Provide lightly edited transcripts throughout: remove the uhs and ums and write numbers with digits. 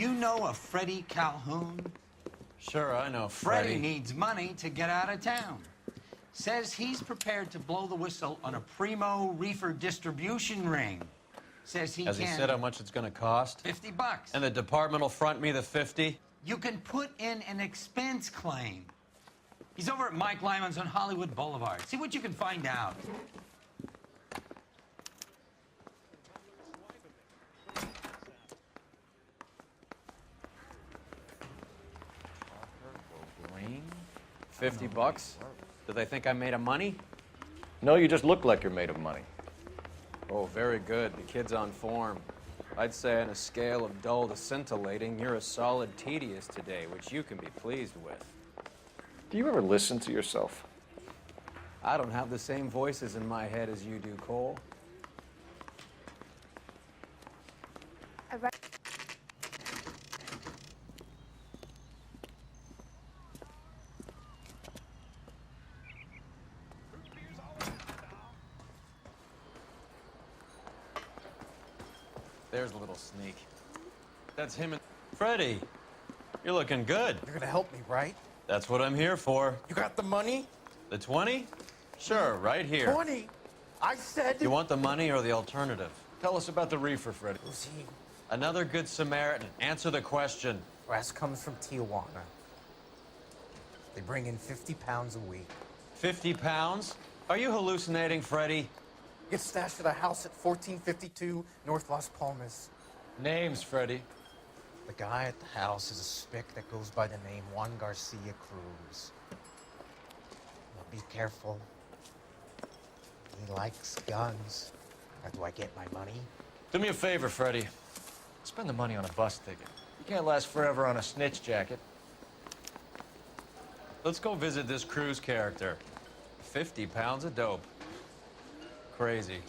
You know a Freddie Calhoun? Sure, I know Freddie needs money to get out of town. Says he's prepared to blow the whistle on a primo reefer distribution ring. Says he Has he said how much it's going to cost? $50. And the department will front me the 50? You can put in an expense claim. He's over at Mike Lyman's on Hollywood Boulevard. See what you can find out. $50? Do they think I'm made of money? No, you just look like you're made of money. Oh, very good. The kid's on form. I'd say on a scale of dull to scintillating, you're a solid tedious today, which you can be pleased with. Do you ever listen to yourself? I don't have the same voices in my head as you do, Cole. There's a little sneak. That's him and Freddie. You're looking good. You're gonna help me, right? That's what I'm here for. You got the money? The 20? Sure, right here. 20? I said... You want the money or the alternative? Tell us about the reefer, Freddie. Who's he? Another good Samaritan. Answer the question. Brass comes from Tijuana. They bring in 50 pounds a week. 50 pounds? Are you hallucinating, Freddie? Gets stashed at a house at 1452 North Las Palmas. Names, Freddie. The guy at the house is a spick that goes by the name Juan Garcia Cruz. Now be careful. He likes guns. How do I get my money? Do me a favor, Freddie. Spend the money on a bus ticket. You can't last forever on a snitch jacket. Let's go visit this Cruz character. 50 pounds of dope. Crazy.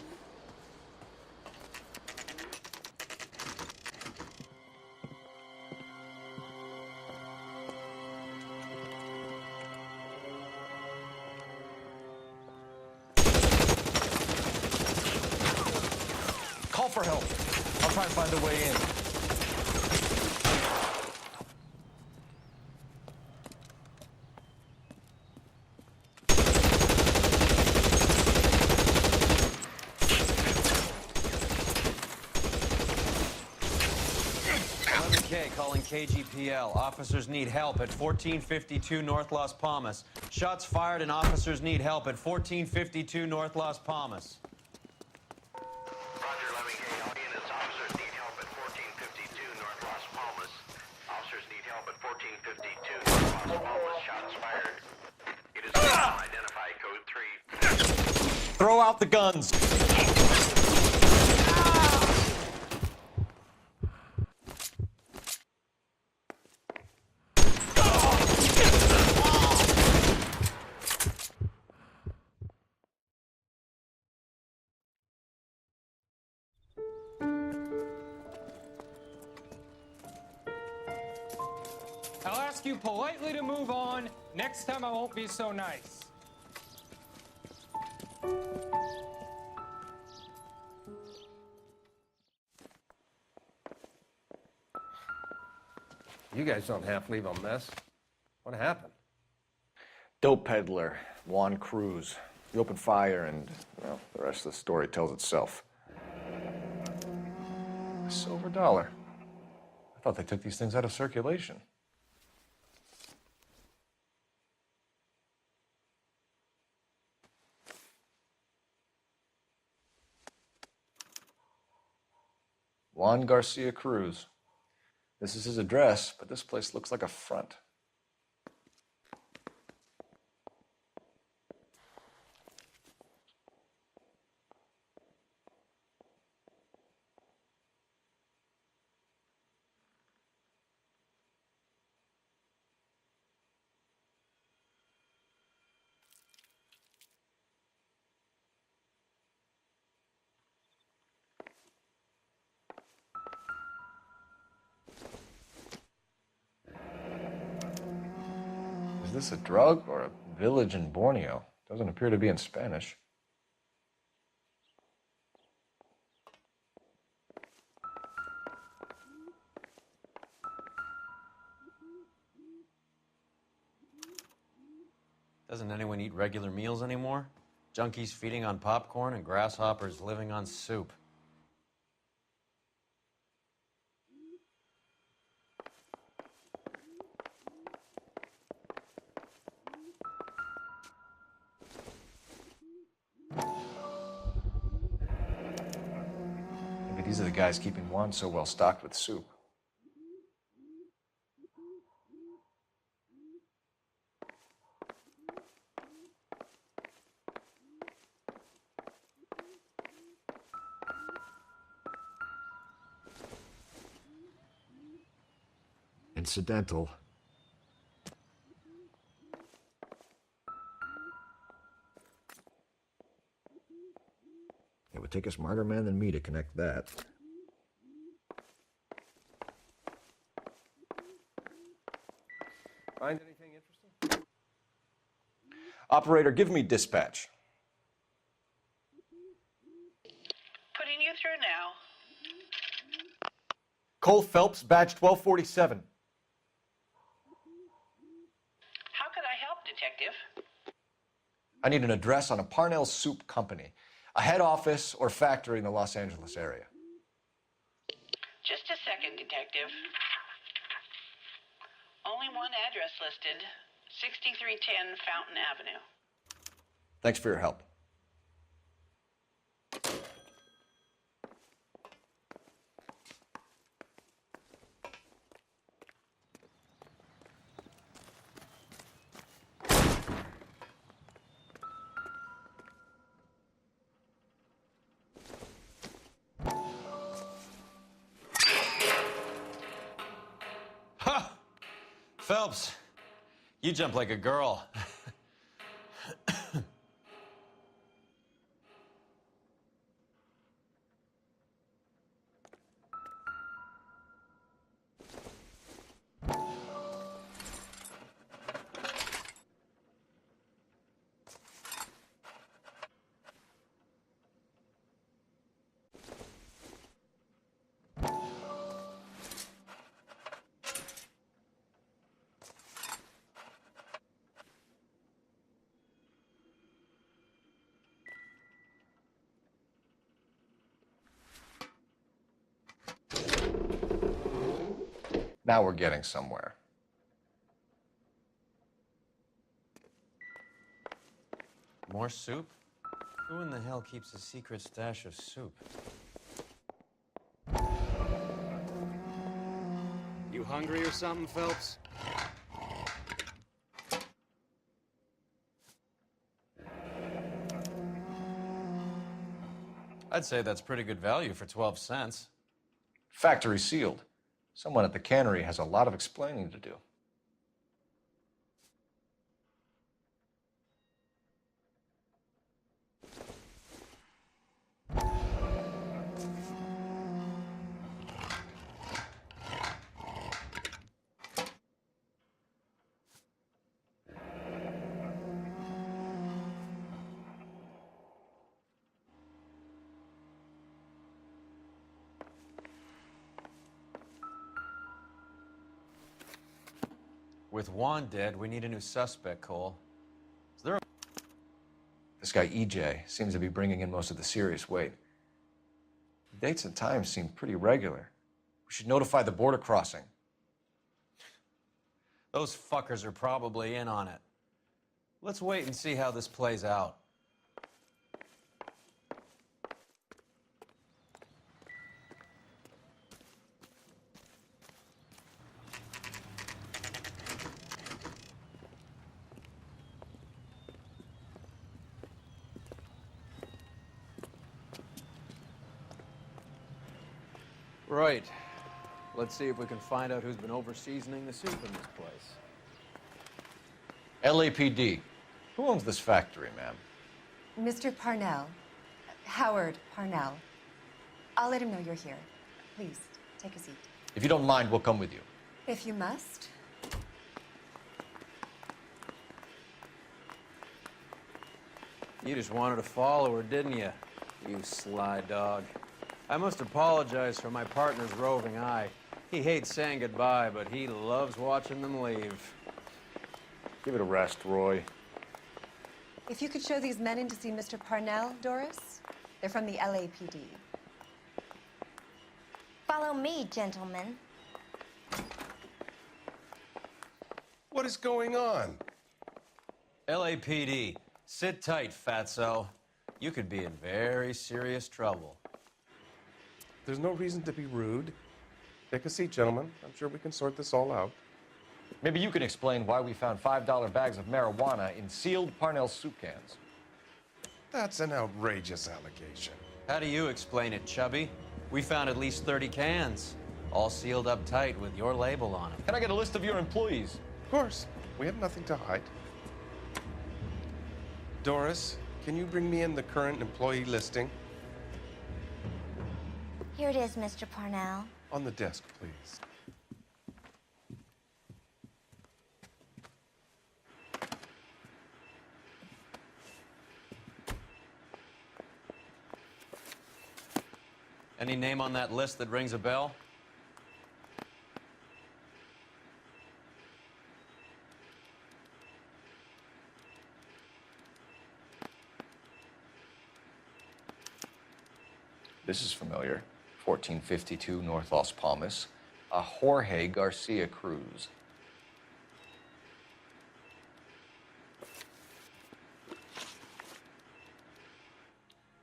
Call for help. I'll try and find a way in. Calling KGPL. Officers need help at 1452 North Las Palmas. Shots fired and officers need help at 1452 North Las Palmas. Roger, 11K. All units, officers need help at 1452 North Las Palmas. Officers need help at 1452 North Las Palmas. Shots fired. It is identify code 3. Throw out the guns. I'll ask you politely to move on. Next time I won't be so nice. You guys don't half leave a mess. What happened? Dope peddler, Juan Cruz. He opened fire and, well, the rest of the story tells itself. A silver dollar. I thought they took these things out of circulation. Juan Garcia Cruz. This is his address, but this place looks like a front. Is this a drug or a village in Borneo? Doesn't appear to be in Spanish. Doesn't anyone eat regular meals anymore? Junkies feeding on popcorn and grasshoppers living on soup. Maybe these are the guys keeping Juan so well stocked with soup. Incidental. It would take a smarter man than me to connect that. Find anything interesting? Operator, give me dispatch. Putting you through now. Cole Phelps, badge 1247. How could I help, Detective? I need an address on a Parnell Soup Company, a head office or factory in the Los Angeles area. Just a second, Detective. Only one address listed, 6310 Fountain Avenue. Thanks for your help. Ha! Phelps, you jump like a girl. Now we're getting somewhere. More soup? Who in the hell keeps a secret stash of soup? You hungry or something, Phelps? I'd say that's pretty good value for 12 cents. Factory sealed. Someone at the cannery has a lot of explaining to do. With Juan dead, we need a new suspect, Cole. Is there a... This guy EJ seems to be bringing in most of the serious weight. The dates and times seem pretty regular. We should notify the border crossing. Those fuckers are probably in on it. Let's wait and see how this plays out. Right. Let's see if we can find out who's been over-seasoning the soup in this place. LAPD. Who owns this factory, ma'am? Mr. Parnell. Howard Parnell. I'll let him know you're here. Please, take a seat. If you don't mind, we'll come with you. If you must. You just wanted to follow her, didn't you? You sly dog. I must apologize for my partner's roving eye. He hates saying goodbye, but he loves watching them leave. Give it a rest, Roy. If you could show these men in to see Mr. Parnell, Doris. They're from the LAPD. Follow me, gentlemen. What is going on? LAPD, sit tight, fatso. You could be in very serious trouble. There's no reason to be rude. Take a seat, gentlemen. I'm sure we can sort this all out. Maybe you can explain why we found $5 bags of marijuana in sealed Parnell soup cans. That's an outrageous allegation. How do you explain it, Chubby? We found at least 30 cans, all sealed up tight with your label on them. Can I get a list of your employees? Of course. We have nothing to hide. Doris, can you bring me in the current employee listing? Here it is, Mr. Parnell. On the desk, please. Any name on that list that rings a bell? This is familiar. 1452 North Las Palmas. A Jorge Garcia Cruz.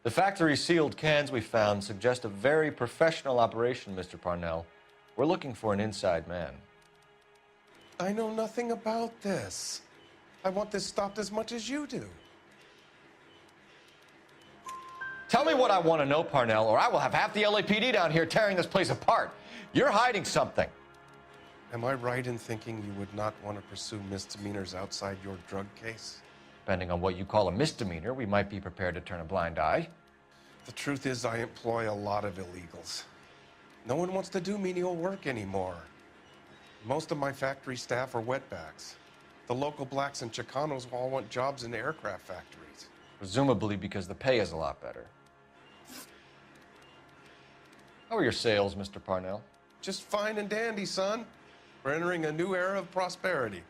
The factory sealed cans we found suggest a very professional operation, Mr. Parnell. We're looking for an inside man. I know nothing about this. I want this stopped as much as you do. Tell me what I want to know, Parnell, or I will have half the LAPD down here tearing this place apart. You're hiding something. Am I right in thinking you would not want to pursue misdemeanors outside your drug case? Depending on what you call a misdemeanor, we might be prepared to turn a blind eye. The truth is, I employ a lot of illegals. No one wants to do menial work anymore. Most of my factory staff are wetbacks. The local blacks and Chicanos all want jobs in aircraft factories. Presumably because the pay is a lot better. How are your sales, Mr. Parnell? Just fine and dandy, son. We're entering a new era of prosperity.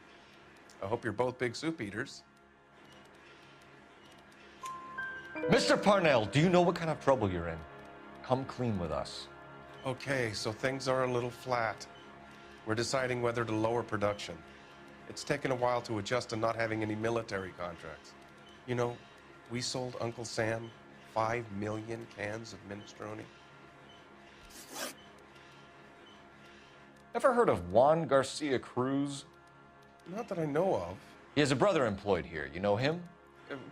I hope you're both big soup eaters. Mr. Parnell, do you know what kind of trouble you're in? Come clean with us. Okay, so things are a little flat. We're deciding whether to lower production. It's taken a while to adjust to not having any military contracts. You know, we sold Uncle Sam 5 million cans of minestrone. Ever heard of Juan Garcia Cruz? Not that I know of. He has a brother employed here. You know him?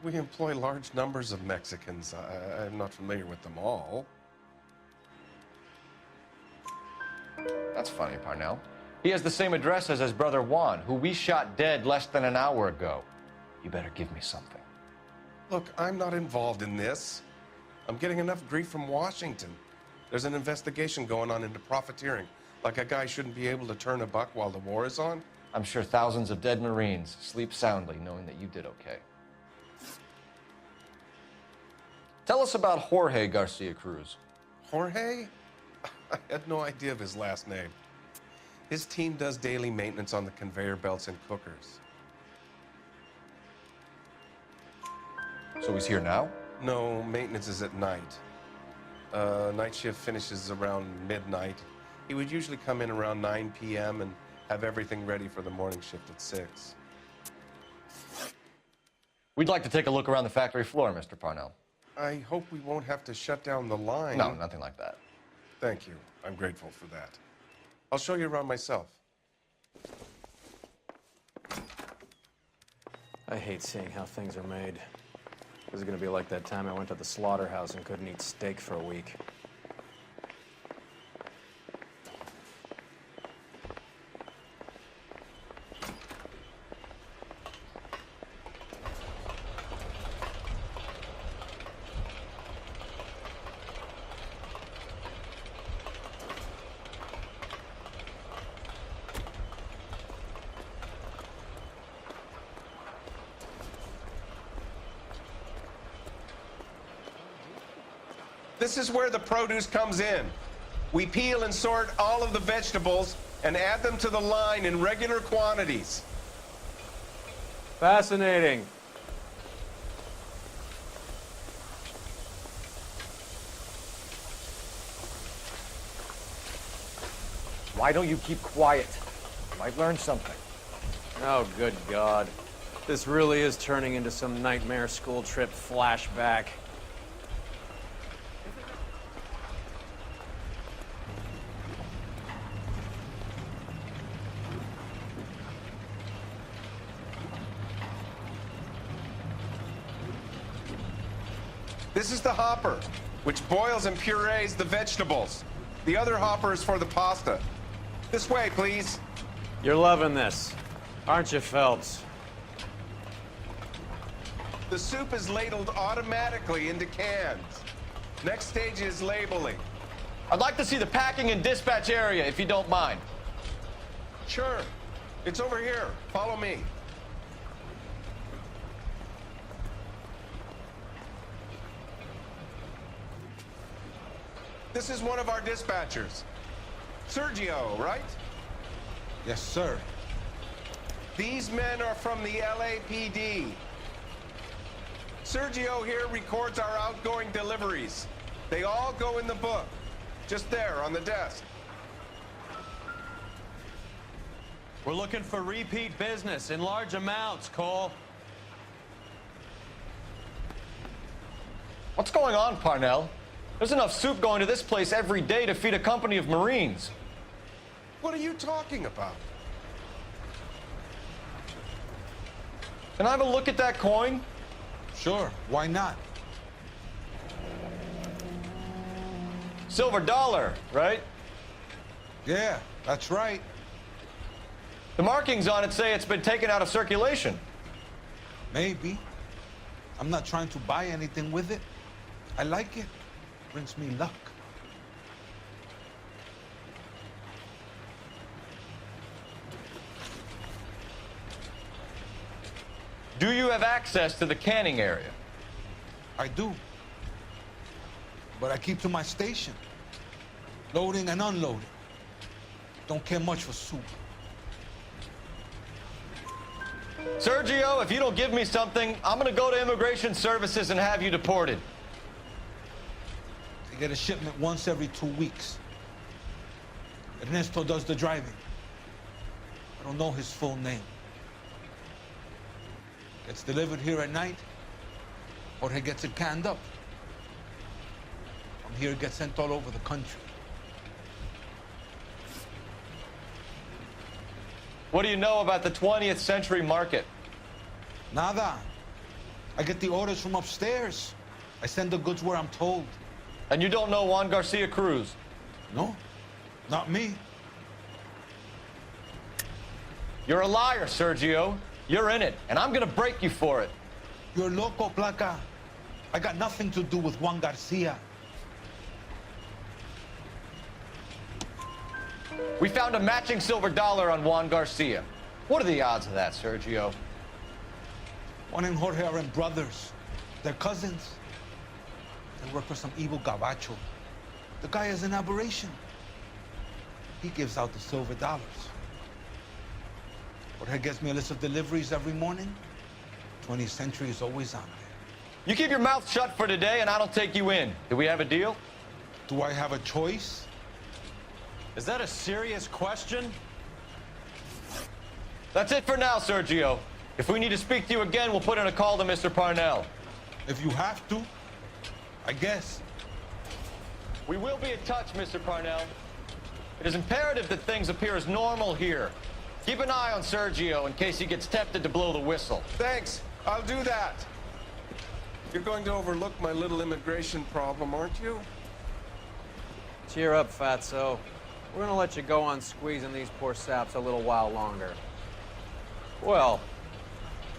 We employ large numbers of Mexicans. I'm not familiar with them all. That's funny, Parnell. He has the same address as his brother Juan, who we shot dead less than an hour ago. You better give me something. Look, I'm not involved in this. I'm getting enough grief from Washington. There's an investigation going on into profiteering. Like a guy shouldn't be able to turn a buck while the war is on. I'm sure thousands of dead Marines sleep soundly knowing that you did okay. Tell us about Jorge Garcia Cruz. Jorge? I had no idea of his last name. His team does daily maintenance on the conveyor belts and cookers. So he's here now? No, maintenance is at night. Night shift finishes around midnight. He would usually come in around 9 p.m. and have everything ready for the morning shift at 6. We'd like to take a look around the factory floor, Mr. Parnell. I hope we won't have to shut down the line. No, nothing like that. Thank you. I'm grateful for that. I'll show you around myself. I hate seeing how things are made. This is gonna be like that time I went to the slaughterhouse and couldn't eat steak for a week. This is where the produce comes in. We peel and sort all of the vegetables and add them to the line in regular quantities. Fascinating. Why don't you keep quiet? You might learn something. Oh, good God. This really is turning into some nightmare school trip flashback. This is the hopper, which boils and purees the vegetables. The other hopper is for the pasta. This way, please. You're loving this, aren't you, Phelps? The soup is ladled automatically into cans. Next stage is labeling. I'd like to see the packing and dispatch area, if you don't mind. Sure. It's over here. Follow me. This is one of our dispatchers. Sergio, right? Yes, sir. These men are from the LAPD. Sergio here records our outgoing deliveries. They all go in the book. Just there on the desk. We're looking for repeat business in large amounts, Cole. What's going on, Parnell? There's enough soup going to this place every day to feed a company of Marines. What are you talking about? Can I have a look at that coin? Sure, why not? Silver dollar, right? Yeah, that's right. The markings on it say it's been taken out of circulation. Maybe. I'm not trying to buy anything with it. I like it. Brings me luck. Do you have access to the canning area? I do. But I keep to my station. Loading and unloading. Don't care much for soup. Sergio, if you don't give me something, I'm gonna go to Immigration Services and have you deported. I get a shipment once every 2 weeks. Ernesto does the driving. I don't know his full name. Gets delivered here at night, or he gets it canned up. From here, it gets sent all over the country. What do you know about the 20th century market? Nada. I get the orders from upstairs. I send the goods where I'm told. And you don't know Juan Garcia Cruz? No, not me. You're a liar, Sergio. You're in it, and I'm gonna break you for it. You're loco, Placa. I got nothing to do with Juan Garcia. We found a matching silver dollar on Juan Garcia. What are the odds of that, Sergio? Juan and Jorge are brothers. They're cousins. They work for some evil gabacho. The guy is an aberration. He gives out the silver dollars. Jorge gets me a list of deliveries every morning. 20th Century is always on there. You keep your mouth shut for today, and I don't take you in. Do we have a deal? Do I have a choice? Is that a serious question? That's it for now, Sergio. If we need to speak to you again, we'll put in a call to Mr. Parnell. If you have to, I guess. We will be in touch, Mr. Parnell. It is imperative that things appear as normal here. Keep an eye on Sergio in case he gets tempted to blow the whistle. Thanks. I'll do that. You're going to overlook my little immigration problem, aren't you? Cheer up, Fatso. We're gonna let you go on squeezing these poor saps a little while longer. Well,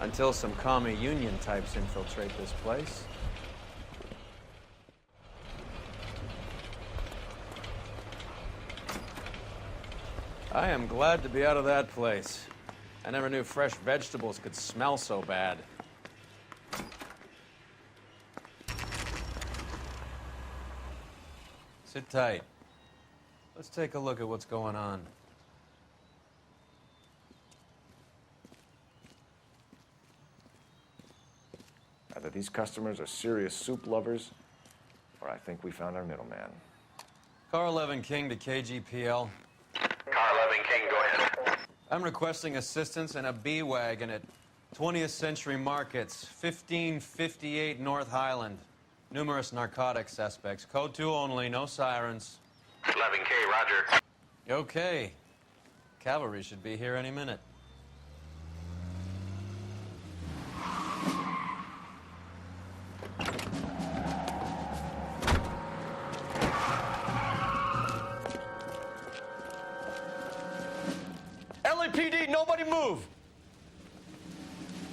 until some commie union types infiltrate this place. I am glad to be out of that place. I never knew fresh vegetables could smell so bad. Sit tight. Let's take a look at what's going on. Either these customers are serious soup lovers, or I think we found our middleman. Car 11 King to KGPL. Car I'm requesting assistance in a B-Wagon at 20th Century Markets, 1558 North Highland. Numerous narcotic suspects. Code 2 only, no sirens. 11K, roger. Okay. Cavalry should be here any minute. LAPD, nobody move!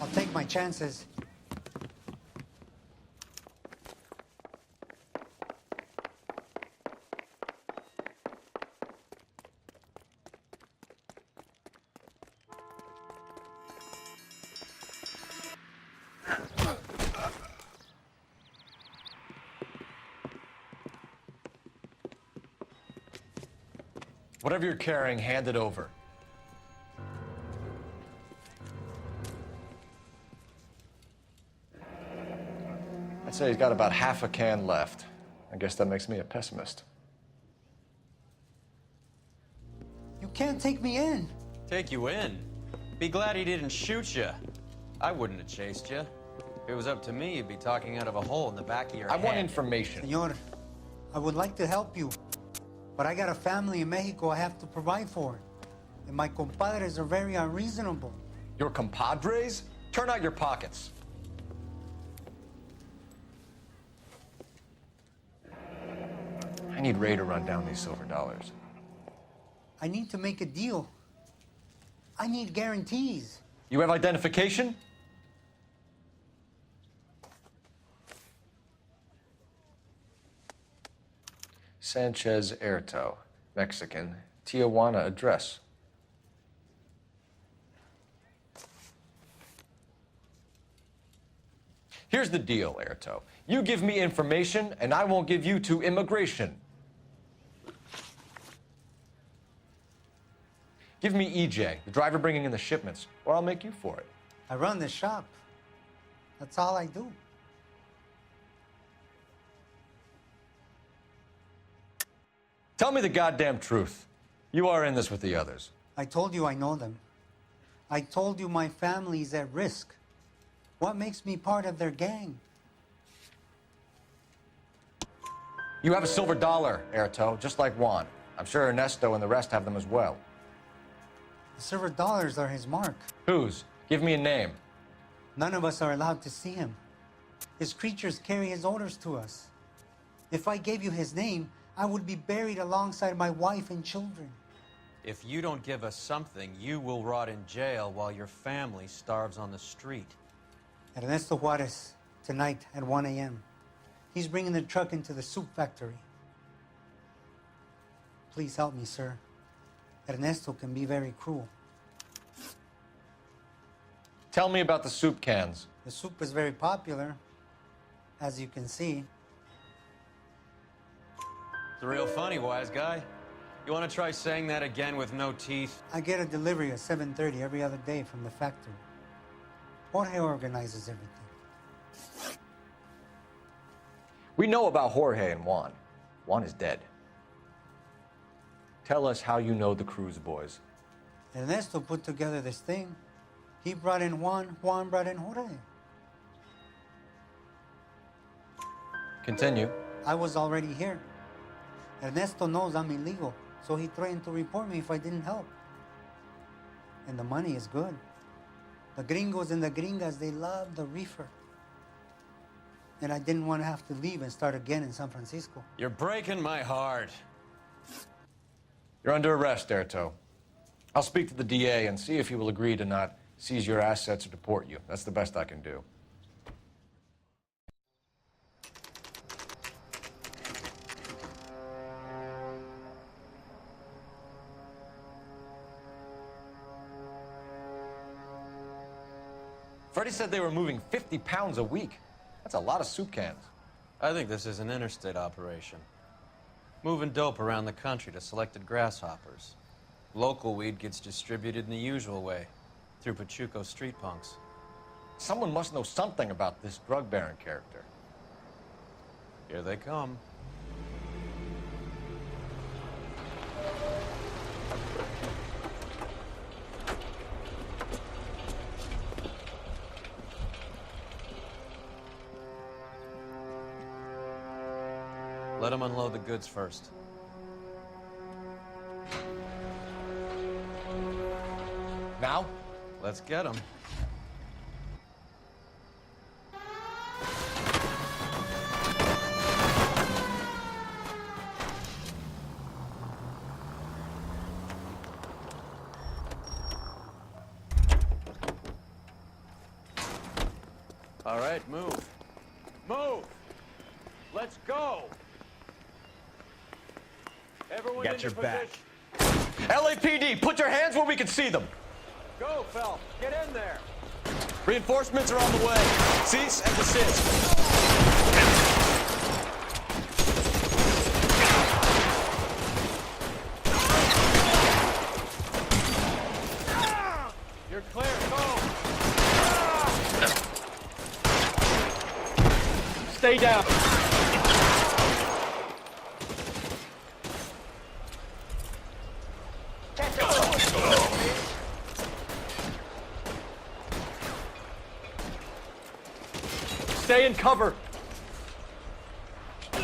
I'll take my chances. Whatever you're carrying, hand it over. I'd say he's got about half a can left. I guess that makes me a pessimist. You can't take me in. Take you in? Be glad he didn't shoot you. I wouldn't have chased you. If it was up to me, you'd be talking out of a hole in the back of your head. I want information. Senor, I would like to help you, but I got a family in Mexico I have to provide for. And my compadres are very unreasonable. Your compadres? Turn out your pockets. I need Ray to run down these silver dollars. I need to make a deal. I need guarantees. You have identification? Sanchez Erto, Mexican, Tijuana address. Here's the deal, Erto. You give me information, and I won't give you to immigration. Give me EJ, the driver bringing in the shipments, or I'll make you for it. I run the shop. That's all I do. Tell me the goddamn truth. You are in this with the others. I told you I know them. I told you my family's at risk. What makes me part of their gang? You have a silver dollar, Erto, just like Juan. I'm sure Ernesto and the rest have them as well. The silver dollars are his mark. Whose? Give me a name. None of us are allowed to see him. His creatures carry his orders to us. If I gave you his name, I would be buried alongside my wife and children. If you don't give us something, you will rot in jail while your family starves on the street. Ernesto Juarez, tonight at 1 a.m. He's bringing the truck into the soup factory. Please help me, sir. Ernesto can be very cruel. Tell me about the soup cans. The soup is very popular, as you can see. It's real funny, wise guy. You want to try saying that again with no teeth? I get a delivery at 7:30 every other day from the factory. Jorge organizes everything. We know about Jorge and Juan. Juan is dead. Tell us how you know the Cruz boys. Ernesto put together this thing. He brought in Juan, Juan brought in Jorge. Continue. I was already here. Ernesto knows I'm illegal, so he threatened to report me if I didn't help. And the money is good. The gringos and the gringas, they love the reefer. And I didn't want to have to leave and start again in San Francisco. You're breaking my heart. You're under arrest, Erto. I'll speak to the DA and see if he will agree to not seize your assets or deport you. That's the best I can do. Freddie said they were moving 50 pounds a week. That's a lot of soup cans. I think this is an interstate operation. Moving dope around the country to selected grasshoppers. Local weed gets distributed in the usual way, through Pachuco street punks. Someone must know something about this drug baron character. Here they come. Let them unload the goods first. Now? Let's get them. All right, move. Move! Let's go! Everyone Got into your back. position. LAPD, put your hands where we can see them. Go, Phelps. Get in there. Reinforcements are on the way. Cease and desist. You're clear. Go. Stay down. Stay in cover. Give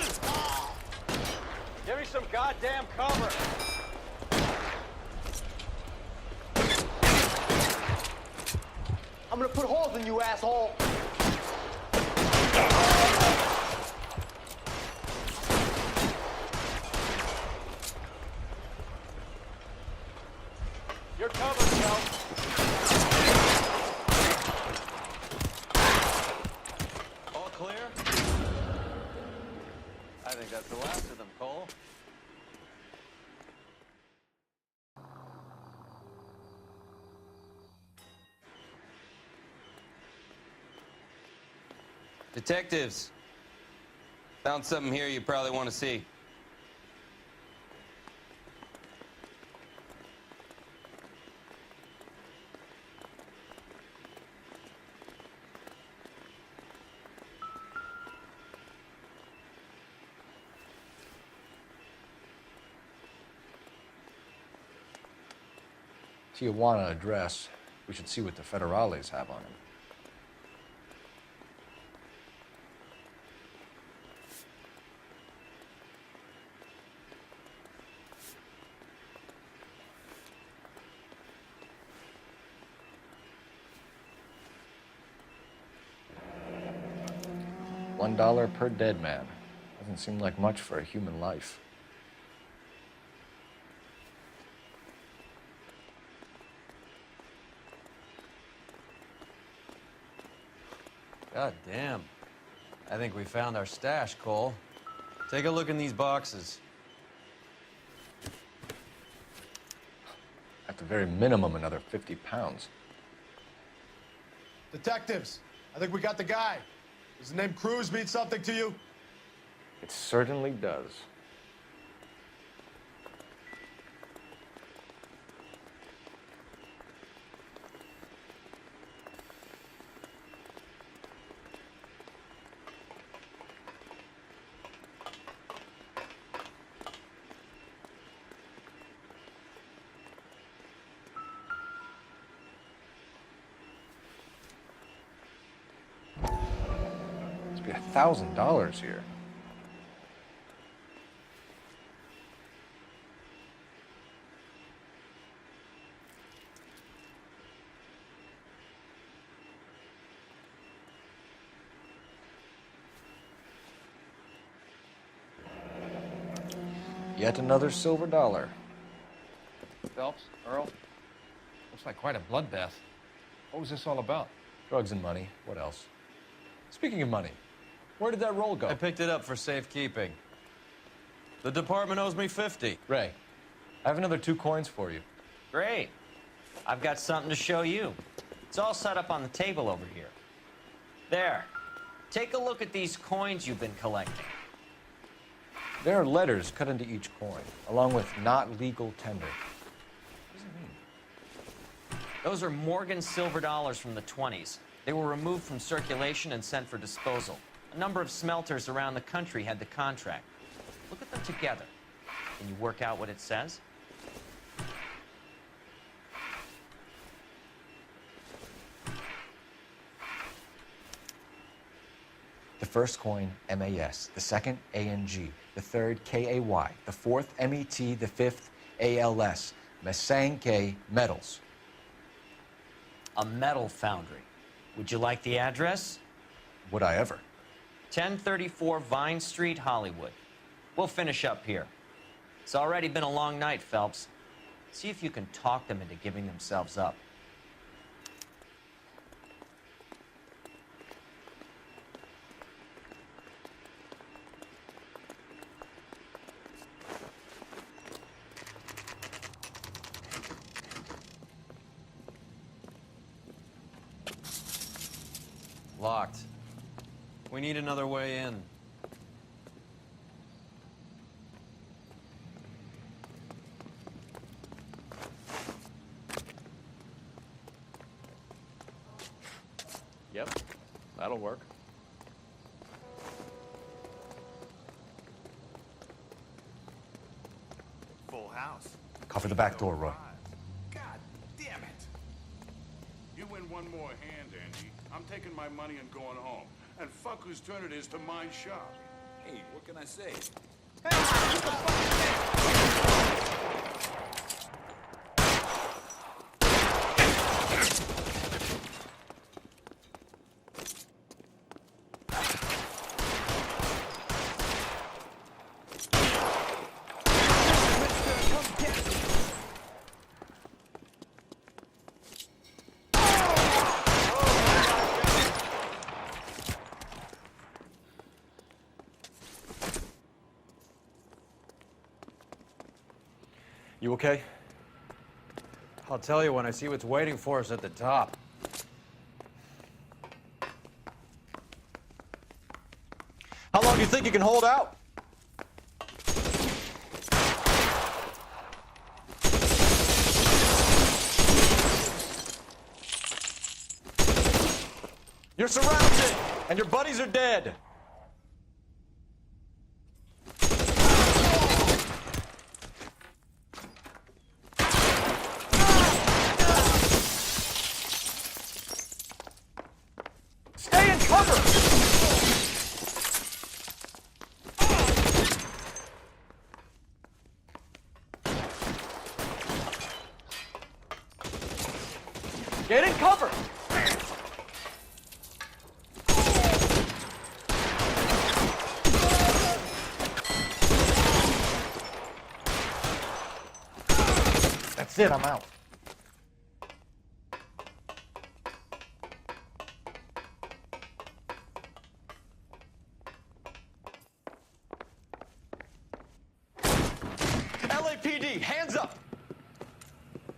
me some goddamn cover. I'm gonna put holes in you, asshole. You're covered, Phelps. All clear? I think that's the last of them, Cole. Detectives, found something here you probably want to see. Tijuana address. We should see what the federales have on him. $1 per dead man. Doesn't seem like much for a human life. God damn. I think we found our stash, Cole. Take a look in these boxes. At the very minimum, another 50 pounds. Detectives, I think we got the guy. Does the name Cruz mean something to you? It certainly does. Must be $1,000 here. Yet another silver dollar. Phelps, Earl, looks like quite a bloodbath. What was this all about? Drugs and money. What else? Speaking of money, where did that roll go? I picked it up for safekeeping. The department owes me 50. Ray, I have another 2 coins for you. Great. I've got something to show you. It's all set up on the table over here. There. Take a look at these coins you've been collecting. There are letters cut into each coin, along with not legal tender. What does it mean? Those are Morgan silver dollars from the 20s. They were removed from circulation and sent for disposal. A number of smelters around the country had the contract. Look at them together. Can you work out what it says? The first coin, MAS. The second, ANG. the third K-A-Y, the fourth M-E-T, the fifth A-L-S. Masanke Metals. A metal foundry. Would you like the address? Would I ever? 1034 Vine Street, Hollywood. We'll finish up here. It's already been a long night, Phelps. See if you can talk them into giving themselves up. Locked. We need another way in. Yep, that'll work. Full house. Cover the back door, Roy. God damn it. You win one more hand, Andy. I'm taking my money and going home. And fuck whose turn it is to mind shop. Hey, what can I say? You okay? I'll tell you when I see what's waiting for us at the top. How long do you think you can hold out? You're surrounded, and your buddies are dead. Stay in cover! Get in cover! That's it, I'm out. LAPD, hands up!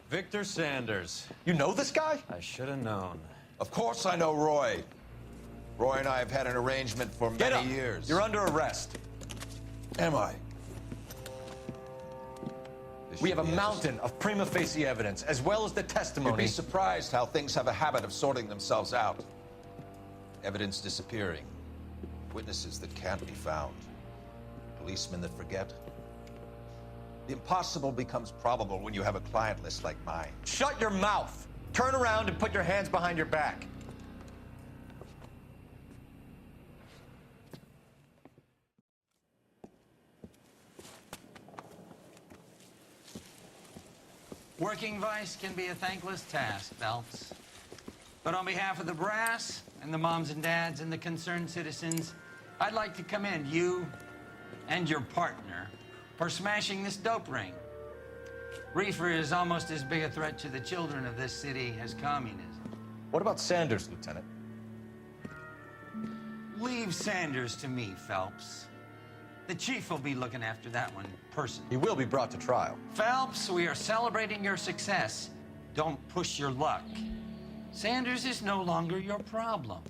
Victor Sanders. You know this guy? I should have known. Of course I know Roy. Roy and I have had an arrangement for Get many up. years. You're under arrest. Am I? We have a mountain of prima facie evidence, as well as the You'd testimony. be surprised how things have a habit of sorting themselves out. Evidence disappearing. Witnesses that can't be found. Policemen that forget. The impossible becomes probable when you have a client list like mine. Shut your mouth! Turn around and put your hands behind your back. Working vice can be a thankless task, Phelps. But on behalf of the brass and the moms and dads and the concerned citizens, I'd like to commend you and your partner for smashing this dope ring. Reefer is almost as big a threat to the children of this city as communism. What about Sanders, Lieutenant? Leave Sanders to me, Phelps. The chief will be looking after that one personally. He will be brought to trial. Phelps, we are celebrating your success. Don't push your luck. Sanders is no longer your problem.